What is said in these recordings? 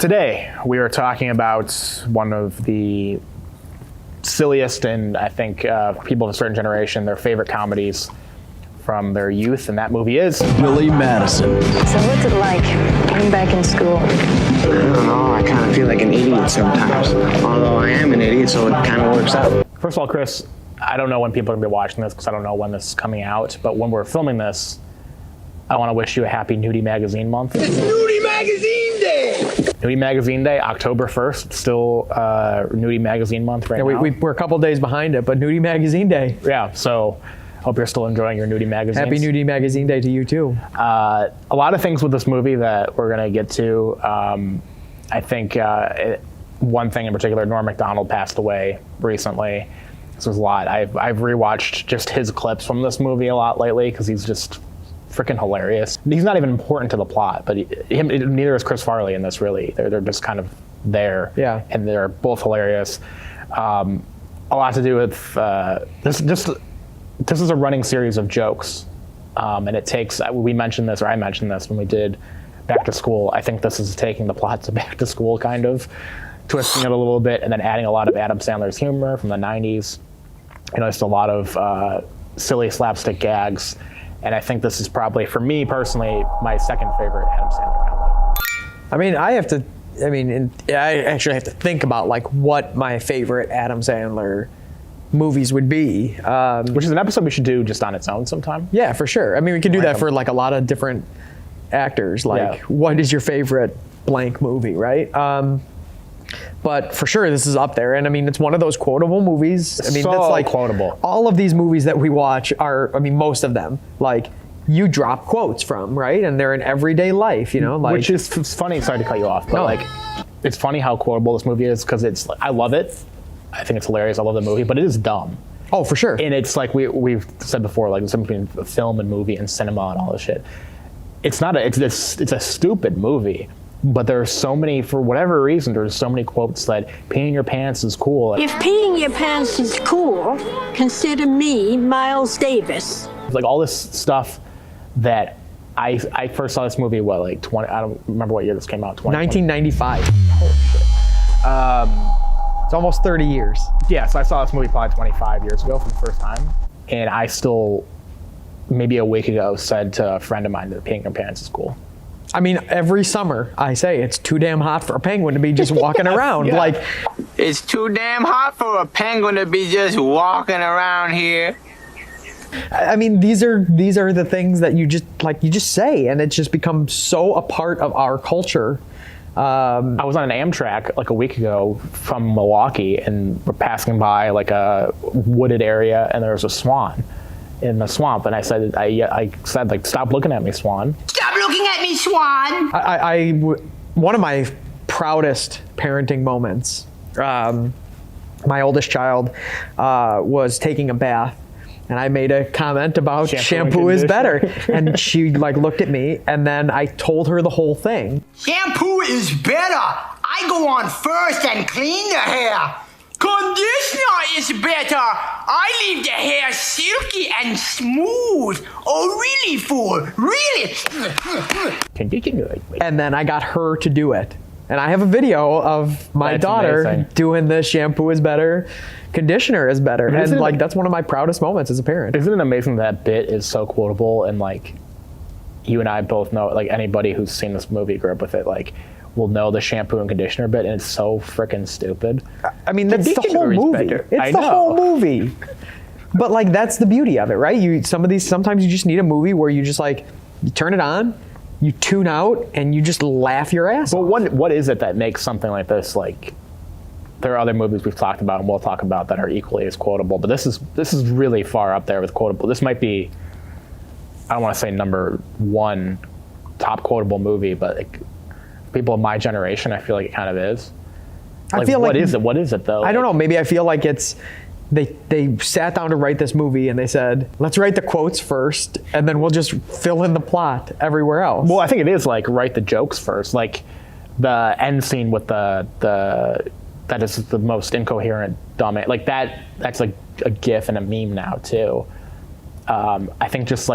Today, we are talking about one of the silliest and I think people of a certain generation, their favorite comedies from their youth, and that movie is Billy Madison. So what's it like being back in school? I don't know, I kind of feel like an idiot sometimes. Although I am an idiot, so it kind of works out. First of all, Chris, I don't know when people are going to be watching this because I don't know when this is coming out, but when we're filming this, I want to wish you a happy Nudie Magazine Month. It's Nudie Magazine Day! Nudie Magazine Day, October 1st, still Nudie Magazine Month right now. We're a couple days behind it, but Nudie Magazine Day. Yeah, so hope you're still enjoying your Nudie magazines. Happy Nudie Magazine Day to you too. A lot of things with this movie that we're going to get to. I think one thing in particular, Norm MacDonald passed away recently. This was a lot. I've rewatched just his clips from this movie a lot lately because he's just freaking hilarious. He's not even important to the plot, but neither is Chris Farley in this, really. They're just kind of there. Yeah. And they're both hilarious. A lot to do with this is a running series of jokes. And it takes, we mentioned this, or I mentioned this when we did Back to School. I think this is taking the plot to Back to School, kind of, twisting it a little bit, and then adding a lot of Adam Sandler's humor from the 90s. Just a lot of silly slapstick gags. And I think this is probably, for me personally, my second favorite Adam Sandler comedy. I actually have to think about like what my favorite Adam Sandler movies would be. Which is an episode we should do just on its own sometime. Yeah, for sure. We could do that for like a lot of different actors. Like, what is your favorite blank movie, right? But for sure, this is up there. And it's one of those quotable movies. So that's like quotable. All of these movies that we watch are, most of them, like you drop quotes from, right? And they're in everyday life, Which is funny, sorry to cut you off, but it's funny how quotable this movie is because I love it. I think it's hilarious. I love the movie, but it is dumb. Oh, for sure. And it's like we've said before, like something between film and movie and cinema and all this shit. It's a stupid movie. But there are so many, for whatever reason, there's so many quotes that peeing your pants is cool. If peeing your pants is cool, consider me Miles Davis. Like all this stuff that I first saw this movie, I don't remember what year this came out, 1995. Holy shit. It's almost 30 years. Yeah, so I saw this movie probably 25 years ago for the first time. And I still, maybe a week ago, said to a friend of mine that peeing your pants is cool. Every summer I say it's too damn hot for a penguin to be just walking around. Yeah. Like, It's too damn hot for a penguin to be just walking around here. these are the things that you just say, and it just becomes so a part of our culture. I was on an Amtrak like a week ago from Milwaukee, and we're passing by like a wooded area, and there was a swan in the swamp, and I said, like, stop looking at me, swan. Stop looking at me, Swan! One of my proudest parenting moments, my oldest child was taking a bath, and I made a comment about shampoo is better, and she looked at me, and then I told her the whole thing. Shampoo is better! I go on first and clean the hair! Conditioner is better! I leave the hair silky and smooth! Oh, really, fool? Really? And then I got her to do it. And I have a video of my daughter doing the shampoo is better, conditioner is better. And that's one of my proudest moments as a parent. Isn't it amazing that bit is so quotable, and you and I both know, anybody who's seen this movie grew up with it, will know the shampoo and conditioner bit, and it's so freaking stupid. That's the whole movie. It's the whole movie. But that's the beauty of it, right? Sometimes you just need a movie where you just you turn it on, you tune out, and you just laugh your ass off. What is it that makes something like this there are other movies we've talked about and we'll talk about that are equally as quotable, but this is really far up there with quotable. This might be, I don't want to say number one top quotable movie, but people of my generation, I feel like it kind of is. I feel what is it? What is it though? I don't know. Maybe I feel like it's they sat down to write this movie and they said, let's write the quotes first, and then we'll just fill in the plot everywhere else. Well, I think it is write the jokes first. The end scene with that is the most incoherent, dumb. That's a GIF and a meme now too. I think just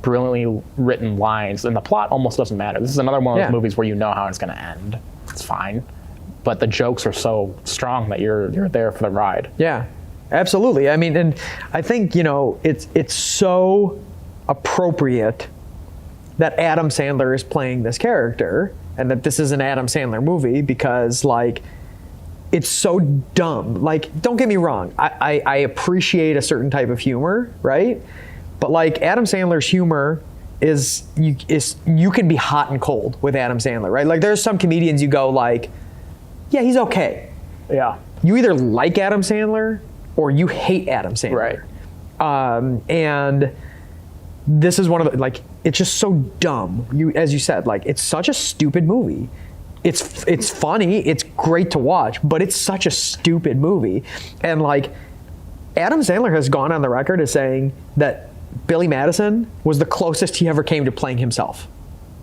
brilliantly written lines, and the plot almost doesn't matter. This is another one of those movies where you know how it's going to end. It's fine, but the jokes are so strong that you're there for the ride. Yeah, absolutely. I mean, and I think, you know, it's so appropriate that Adam Sandler is playing this character and that this is an Adam Sandler movie because, like, it's so dumb. Like, don't get me wrong. I appreciate a certain type of humor, right? But, like, Adam Sandler's humor is you can be hot and cold with Adam Sandler, right? Like, there's some comedians you go like, yeah, he's okay. Yeah. You either like Adam Sandler or you hate Adam Sandler. Right. And this is one of the, like, it's just so dumb. As you said, like, it's such a stupid movie. It's funny, it's great to watch, but it's such a stupid movie. And, like, Adam Sandler has gone on the record as saying that Billy Madison was the closest he ever came to playing himself.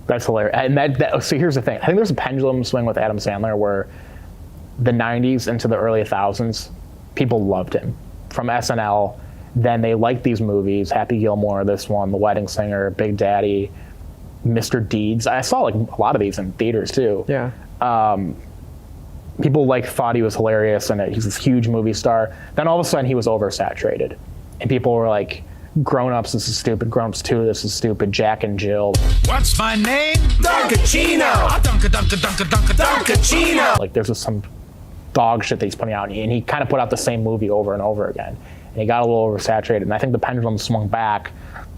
That's hilarious. And so here's the thing. I think there's a pendulum swing with Adam Sandler where the 90s into the early 2000s, people loved him. From SNL, then they liked these movies, Happy Gilmore, this one, The Wedding Singer, Big Daddy, Mr. Deeds. I saw like a lot of these in theaters too. Yeah. People thought he was hilarious and he's this huge movie star. Then all of a sudden he was oversaturated. And people were like, Grown Ups, this is stupid. Grown Ups 2, this is stupid. Jack and Jill. What's my name? Dunkachino. Dunkachino. Like, there's just some dog shit that he's putting out, and he kind of put out the same movie over and over again. And he got a little oversaturated, and I think the pendulum swung back.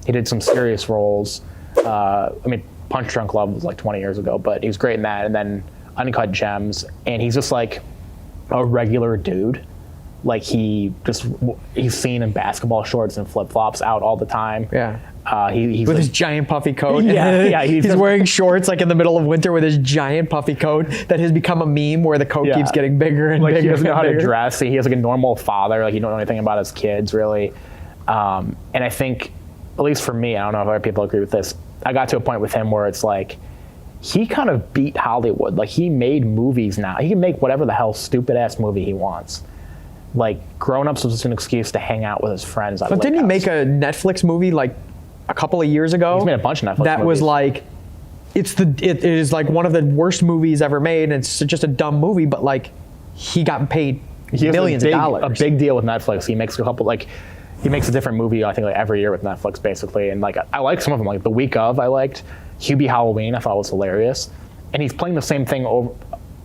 He did some serious roles. I mean, Punch Drunk Love was like 20 years ago, but he was great in that. And then Uncut Gems, and he's just like a regular dude. Like, he's seen in basketball shorts and flip-flops out all the time. Yeah. He's with his giant puffy coat. Yeah. He's wearing shorts like in the middle of winter with his giant puffy coat that has become a meme where the coat keeps getting bigger and like, bigger. He doesn't know how bigger. to dress. He has like a normal father. Like, he don't know anything about his kids really. And I think, at least for me, I don't know if other people agree with this, I got to a point with him where it's like, he kind of beat Hollywood. Like, he made movies now. He can make whatever the hell stupid ass movie he wants. Like, Grown Ups was just an excuse to hang out with his friends. But didn't he make a Netflix movie like a couple of years ago? He's made a bunch of Netflix that movies. was like, it is like one of the worst movies ever made, and it's just a dumb movie, but like, he got paid millions of dollars. A big deal with Netflix. He makes a couple, like, he makes a different movie, I think, like every year with Netflix, basically. And like, I like some of them. Like, The Week Of, I liked. Hubie Halloween, I thought was hilarious. And he's playing the same thing over,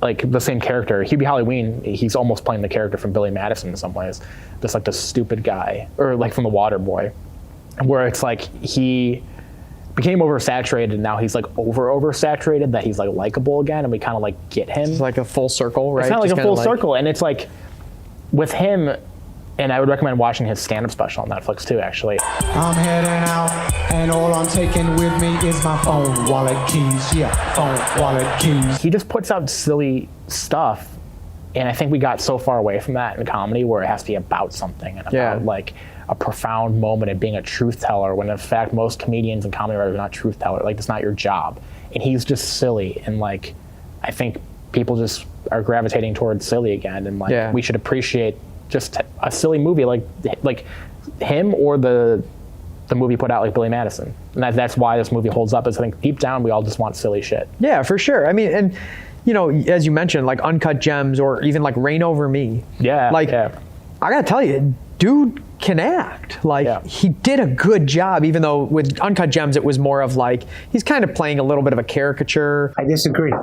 like the same character. Hubie Halloween, he's almost playing the character from Billy Madison in some ways. Just like the stupid guy, or like from The Water Boy, where it's like he became oversaturated and now he's like oversaturated that he's like likable again, and we kind of like get him. It's like a full circle, right? It's kind of like a full circle, and it's like with him. And I would recommend watching his stand-up special on Netflix too, actually. I'm heading out, and all I'm taking with me is my phone, wallet, keys. Yeah, phone, wallet, keys. He just puts out silly stuff, and I think we got so far away from that in comedy where it has to be about something and about like a profound moment and being a truth teller, when in fact most comedians and comedy writers are not truth tellers. Like, that's not your job. And he's just silly, and like, I think people just are gravitating towards silly again, and like, we should appreciate just a silly movie like him, or the movie put out like Billy Madison. And that's why this movie holds up, is I think deep down we all just want silly shit. Yeah, for sure. I mean, and you know, as you mentioned, like Uncut Gems, or even like Reign Over Me. Yeah. Like, I gotta tell you, dude can act. Like, he did a good job, even though with Uncut Gems it was more of like, he's kind of playing a little bit of a caricature. I disagree.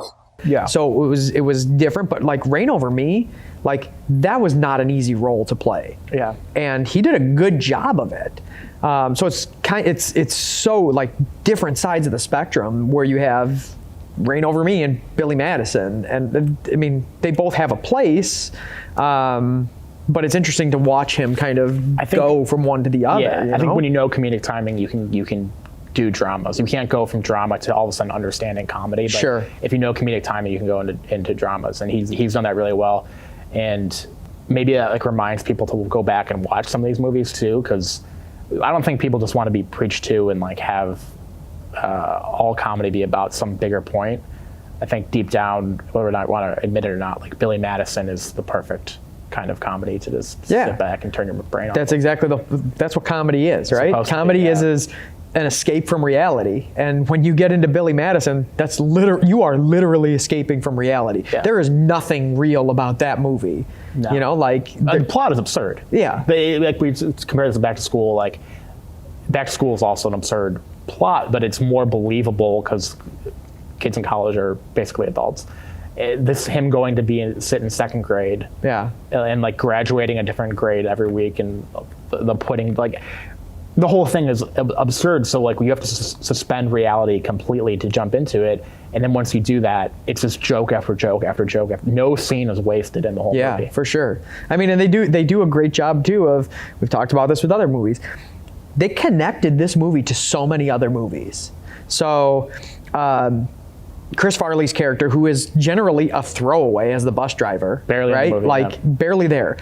Yeah. So it was different, but like Reign Over Me, like, that was not an easy role to play. Yeah. And he did a good job of it. So it's so like different sides of the spectrum, where you have Reign Over Me and Billy Madison, and I mean, they both have a place. But it's interesting to watch him kind of go from one to the other. Yeah, I think when you know comedic timing, you can do dramas. You can't go from drama to all of a sudden understanding comedy. But if you know comedic timing, you can go into dramas, and he's done that really well. And maybe that like reminds people to go back and watch some of these movies too, because I don't think people just want to be preached to and like have all comedy be about some bigger point. I think deep down, whether or not you want to admit it or not, like Billy Madison is the perfect kind of comedy to just sit back and turn your brain off. That's exactly that's what comedy is, right? Comedy is an escape from reality. And when you get into Billy Madison, that's you are literally escaping from reality. Yeah. There is nothing real about that movie. No. You know, like the plot is absurd. Yeah. Like we compare this to Back to School. Like Back to School is also an absurd plot, but it's more believable because kids in college are basically adults. Him going to sit in second grade. Yeah. And like graduating a different grade every week, and the putting like. The whole thing is absurd, so like you have to suspend reality completely to jump into it, and then once you do that, it's just joke after joke after joke. No scene is wasted in the whole movie. Yeah, for sure. I mean, and they do a great job too of, we've talked about this with other movies, they connected this movie to so many other movies. So Chris Farley's character, who is generally a throwaway as the bus driver, barely right? In the movie, like barely there.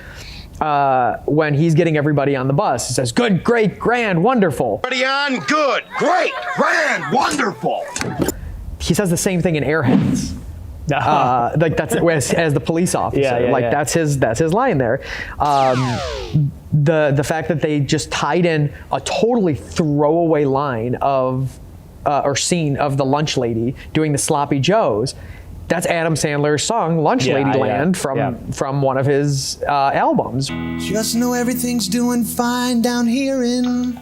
When he's getting everybody on the bus, he says, good, great, grand, wonderful. Everybody on, good, great, grand, wonderful. He says the same thing in Airheads. Like that's as the police officer. That's his line there. The fact that they just tied in a totally throwaway line of or scene of the lunch lady doing the sloppy joes. That's Adam Sandler's song "Lunch Lady Land" from one of his albums. Just know everything's doing fine down here in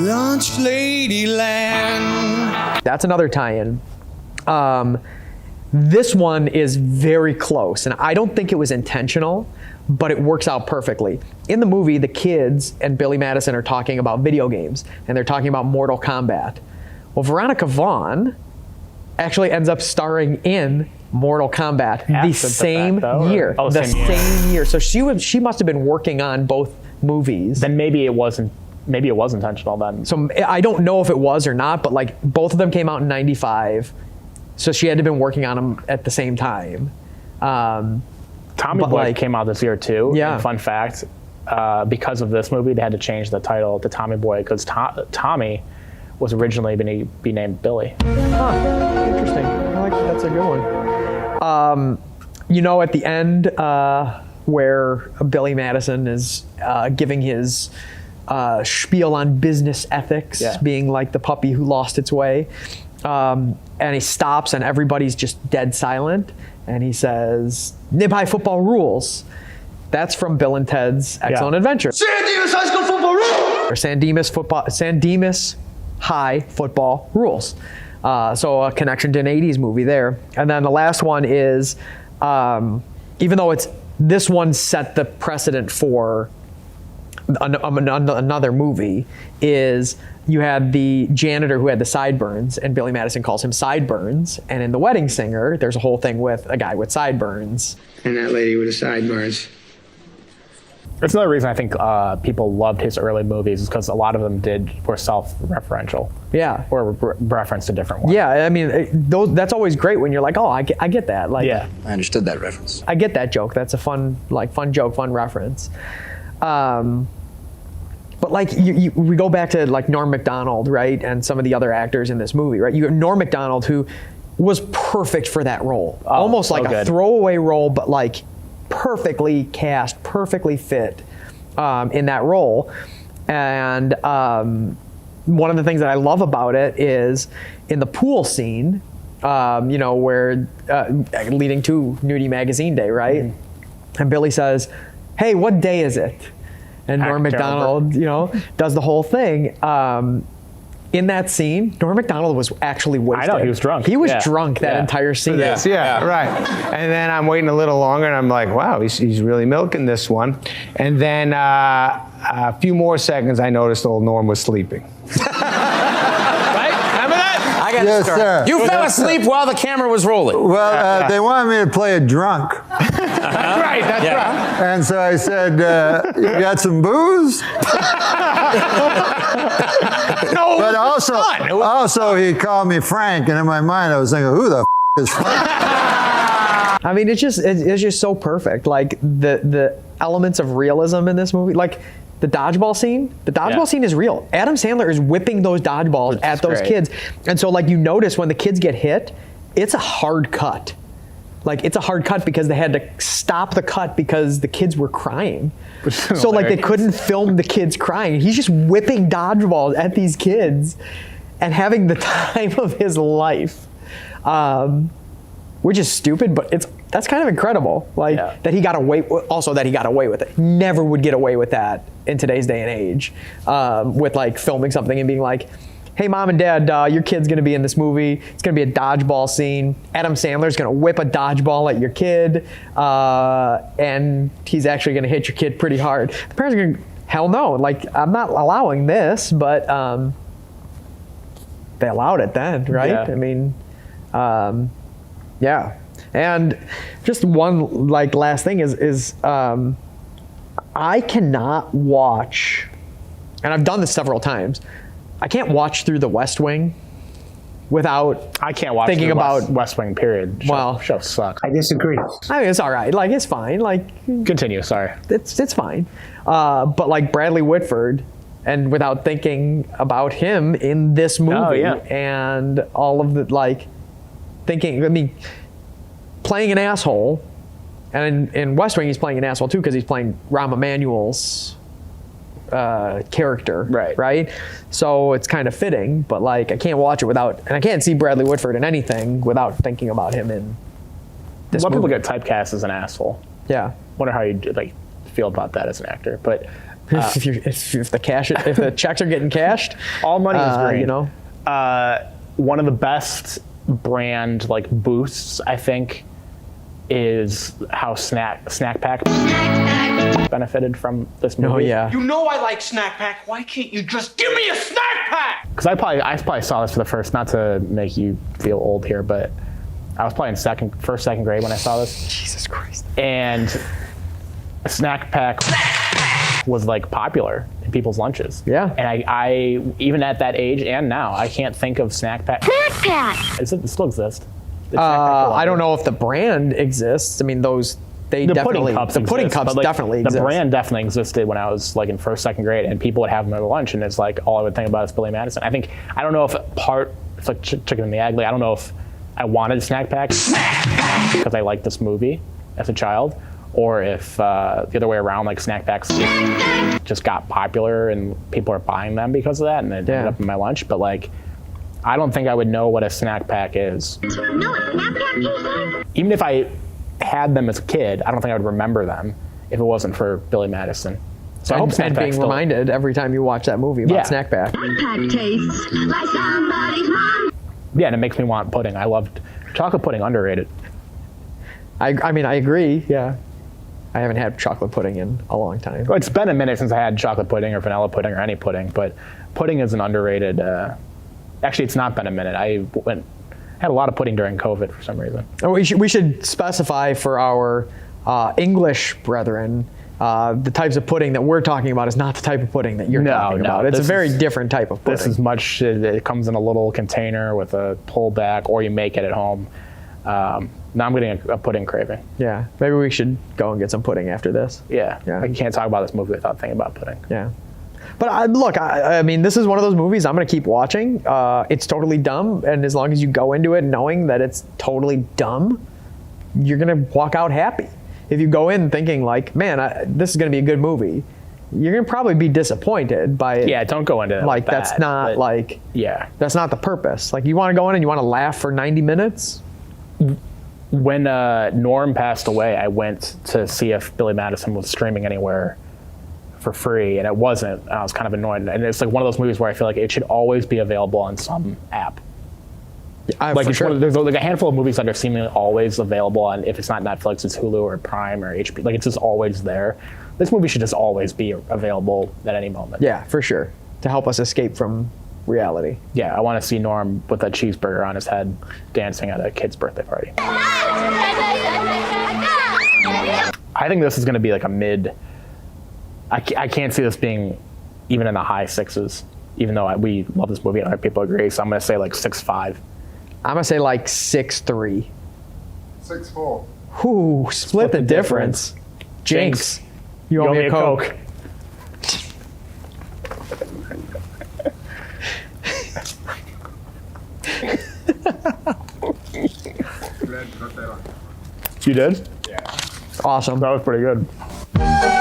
Lunch Lady Land. That's another tie-in. This one is very close, and I don't think it was intentional, but it works out perfectly. In the movie, the kids and Billy Madison are talking about video games, and they're talking about Mortal Kombat. Well, Veronica Vaughn actually ends up starring in Mortal Kombat the same year. Oh, the same year. So she must have been working on both movies. Then maybe it was intentional then. So I don't know if it was or not, but like both of them came out in '95. So she had to have been working on them at the same time. Tommy Boy came out this year too. Yeah. And fun fact, because of this movie, they had to change the title to Tommy Boy because Tommy was originally going to be named Billy. Huh, interesting. I like that. That's a good one. You know, at the end where Billy Madison is giving his spiel on business ethics, being like the puppy who lost its way, and he stops and everybody's just dead silent, and he says, "Nib-High football rules." That's from Bill and Ted's Excellent Adventure. San Dimas High School football rules! Or San Dimas High football rules. So a connection to an 80s movie there. And then the last one is, even though this one set the precedent for another movie, is you had the janitor who had the sideburns, and Billy Madison calls him Sideburns. And in The Wedding Singer, there's a whole thing with a guy with sideburns. And that lady with the sideburns. That's another reason I think people loved his early movies, is because a lot of them were self-referential. Yeah. Or referenced to different ones. Yeah, I mean, that's always great when you're like, oh, I get that. Like, yeah. I understood that reference. I get that joke. That's a fun joke, fun reference. But like we go back to like Norm MacDonald, right, and some of the other actors in this movie, right? You have Norm MacDonald, who was perfect for that role, almost like a throwaway role, but like perfectly cast, perfectly fit in that role. And one of the things that I love about it is in the pool scene, you know, where leading to Nudie Magazine Day, right? Mm-hmm. And Billy says, "Hey, what day is it?" And Norm MacDonald, you know, does the whole thing. In that scene, Norm MacDonald was actually wasted. I know, he was drunk. He was drunk that entire scene. Right. And then I'm waiting a little longer, and I'm like, wow, he's really milking this one. And then a few more seconds, I noticed old Norm was sleeping. Yes, sir. You fell asleep while the camera was rolling. Well, they wanted me to play a drunk. That's right. And so I said, "You got some booze?" No, but also he called me Frank, and in my mind I was thinking, who the is Frank? I mean, it's just so perfect. Like the elements of realism in this movie, like the dodgeball scene. The dodgeball scene is real. Adam Sandler is whipping those dodgeballs at those kids, and so like you notice when the kids get hit, it's a hard cut. Like, it's a hard cut because they had to stop the cut because the kids were crying. So like they couldn't film the kids crying. He's just whipping dodgeballs at these kids and having the time of his life, which is stupid, but that's kind of incredible. Like that he got away. Also that he got away with it. Never would get away with that in today's day and age, with like filming something and being like, hey, mom and dad, your kid's going to be in this movie. It's going to be a dodgeball scene. Adam Sandler's going to whip a dodgeball at your kid, and he's actually going to hit your kid pretty hard. The parents are going to, hell no. Like, I'm not allowing this, but they allowed it then, right? Yeah. I mean, yeah. And just one like last thing is I cannot watch, and I've done this several times, I can't watch through The West Wing without I can't watch thinking about West Wing, period. Show sucks. I disagree. I mean, it's all right. Like, it's fine. Like, continue. Sorry. It's fine. But like Bradley Whitford, and without thinking about him in this movie, and all of the like thinking. I mean, playing an asshole, and in West Wing he's playing an asshole too because he's playing Rahm Emanuel's character, right? So it's kind of fitting, but like I can't watch it without, and I can't see Bradley Whitford in anything without thinking about him in this A lot of movie. people get typecast as an asshole. Yeah. Wonder how you like feel about that as an actor, but if the checks are getting cashed, all money is green. You know, one of the best brand like boosts I think is how Snack Pack benefited from this movie. Oh yeah. You know I like Snack Pack. Why can't you just give me a Snack Pack? Because I probably saw this for the first, not to make you feel old here, but I was probably in second grade when I saw this. Jesus Christ. And Snack Pack was like popular in people's lunches. Yeah. And I even at that age and now, I can't think of Snack Pack. Snack Pack! It still exists. I don't know if the brand exists. I mean, the pudding cups definitely exist. The brand definitely existed when I was like in first, second grade, and people would have them at lunch, and it's like all I would think about is Billy Madison. I don't know if it's like chicken and the egg. Like, I don't know if I wanted Snack Pack because I liked this movie as a child, or if the other way around, like Snack Packs just got popular and people are buying them because of that, and it ended up in my lunch. But like, I don't think I would know what a Snack Pack is. Even if I had them as a kid, I don't think I would remember them if it wasn't for Billy Madison. So I hope Snack and Pack being reminded every time you watch that movie about Snack Pack. Pack tastes like somebody's mom. Yeah, and it makes me want pudding. I loved chocolate pudding, underrated. I mean, I agree. Yeah. I haven't had chocolate pudding in a long time. Well, it's been a minute since I had chocolate pudding or vanilla pudding or any pudding, but pudding is an underrated. Actually, it's not been a minute. I had a lot of pudding during COVID for some reason. Oh, we should specify for our English brethren, the types of pudding that we're talking about is not the type of pudding that you're talking about. It's a very different type of pudding. This is much. It comes in a little container with a pullback, or you make it at home. Now I'm getting a pudding craving. Yeah, maybe we should go and get some pudding after this. Yeah. I can't talk about this movie without thinking about pudding. Yeah. But I mean, this is one of those movies I'm going to keep watching. It's totally dumb, and as long as you go into it knowing that it's totally dumb, you're going to walk out happy. If you go in thinking like, man, this is going to be a good movie, you're going to probably be disappointed by it. Yeah, don't go into it like that's that, not like, yeah, that's not the purpose. Like, you want to go in and you want to laugh for 90 minutes. When Norm passed away, I went to see if Billy Madison was streaming anywhere for free, and it wasn't. And I was kind of annoyed. And it's like one of those movies where I feel like it should always be available on some app. Like, it's there's like a handful of movies that are seemingly always available on, if it's not Netflix, it's Hulu or Prime or HBO. Like, it's just always there. This movie should just always be available at any moment. Yeah, for sure. To help us escape from reality. Yeah, I want to see Norm with a cheeseburger on his head dancing at a kid's birthday party. I think this is going to be like a mid. I can't see this being even in the high sixes, even though we love this movie and other people agree. So I'm going to say like 6'5". I'm going to say like 6'3". 6'4". Ooh, split the difference. Jinx. You owe me a Coke. You did? Awesome. That was pretty good.